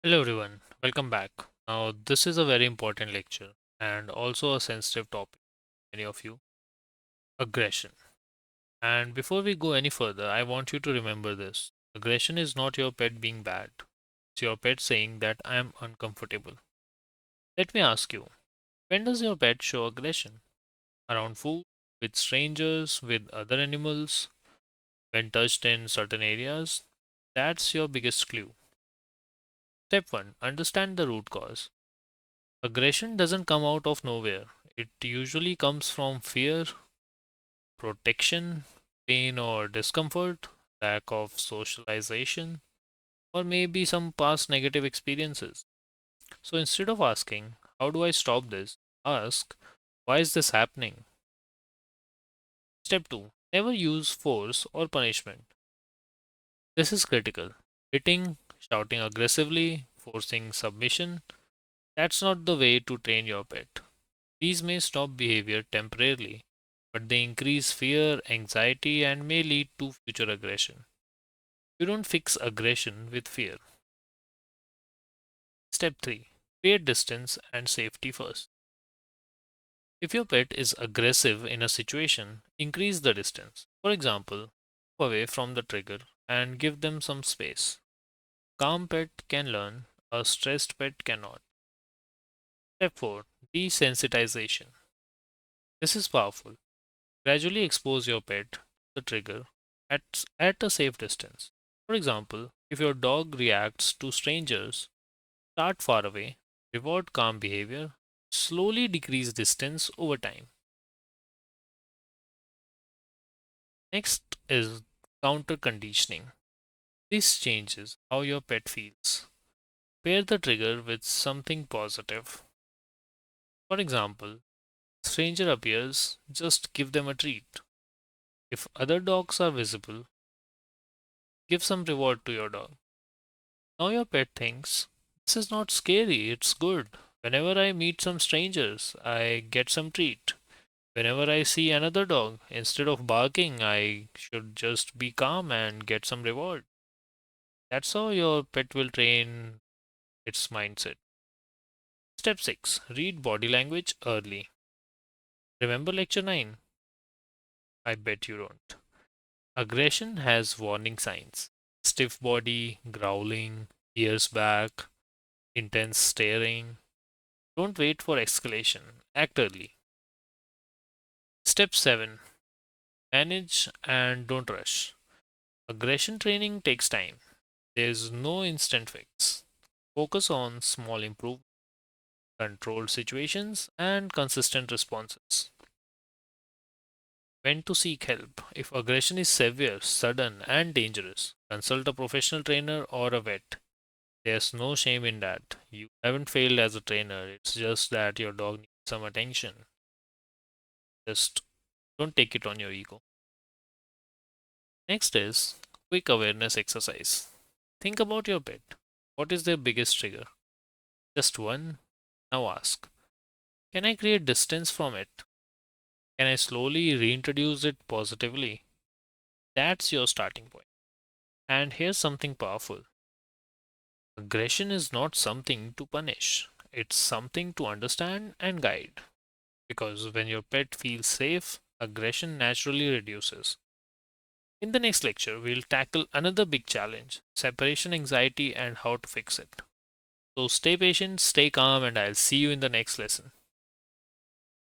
Hello everyone, welcome back. Now, this is a very important lecture and also a sensitive topic, many of you aggression. And before we go any further, I want you to remember this aggression is not your pet being bad, it's your pet saying that I am uncomfortable. Let me ask you, when does your pet show aggression? Around food, with strangers, with other animals, when touched in certain areas? That's your biggest clue. Step 1, understand the root cause. Aggression doesn't come out of nowhere. It usually comes from fear, protection, pain or discomfort, lack of socialization, or maybe some past negative experiences. So instead of asking, how do I stop this? Ask, why is this happening? Step 2. Never use force or punishment. This is critical. Hitting, shouting aggressively, forcing submission, that's not the way to train your pet. These may stop behavior temporarily, but they increase fear, anxiety, and may lead to future aggression. You don't fix aggression with fear. Step 3. Create distance and safety first. If your pet is aggressive in a situation, increase the distance. For example, move away from the trigger and give them some space. Calm pet can learn, a stressed pet cannot. Step 4. Desensitization. This is powerful. Gradually expose your pet to the trigger at a safe distance. For example, if your dog reacts to strangers, start far away, reward calm behavior, slowly decrease distance over time. Next is counter conditioning. This changes how your pet feels. Pair the trigger with something positive. For example, stranger appears, just give them a treat. If other dogs are visible, give some reward to your dog. Now your pet thinks, this is not scary, it's good. Whenever I meet some strangers, I get some treat. Whenever I see another dog, instead of barking, I should just be calm and get some reward. That's how your pet will train its mindset. Step 6. Read body language early. Remember lecture 9? I bet you don't. Aggression has warning signs. Stiff body, growling, ears back, intense staring. Don't wait for escalation. Act early. Step 7. Manage and don't rush. Aggression training takes time. There's no instant fix. Focus on small improvements, controlled situations, and consistent responses. When to seek help? If aggression is severe, sudden, and dangerous, consult a professional trainer or a vet. There's no shame in that. You haven't failed as a trainer, it's just that your dog needs some attention. Just don't take it on your ego. Next is quick awareness exercise. Think about your pet. What is their biggest trigger? Just one? Now ask, can I create distance from it? Can I slowly reintroduce it positively? That's your starting point. And here's something powerful aggression is not something to punish, it's something to understand and guide. Because when your pet feels safe, aggression naturally reduces. In the next lecture, we'll tackle another big challenge separation anxiety and how to fix it. So stay patient, stay calm, and I'll see you in the next lesson.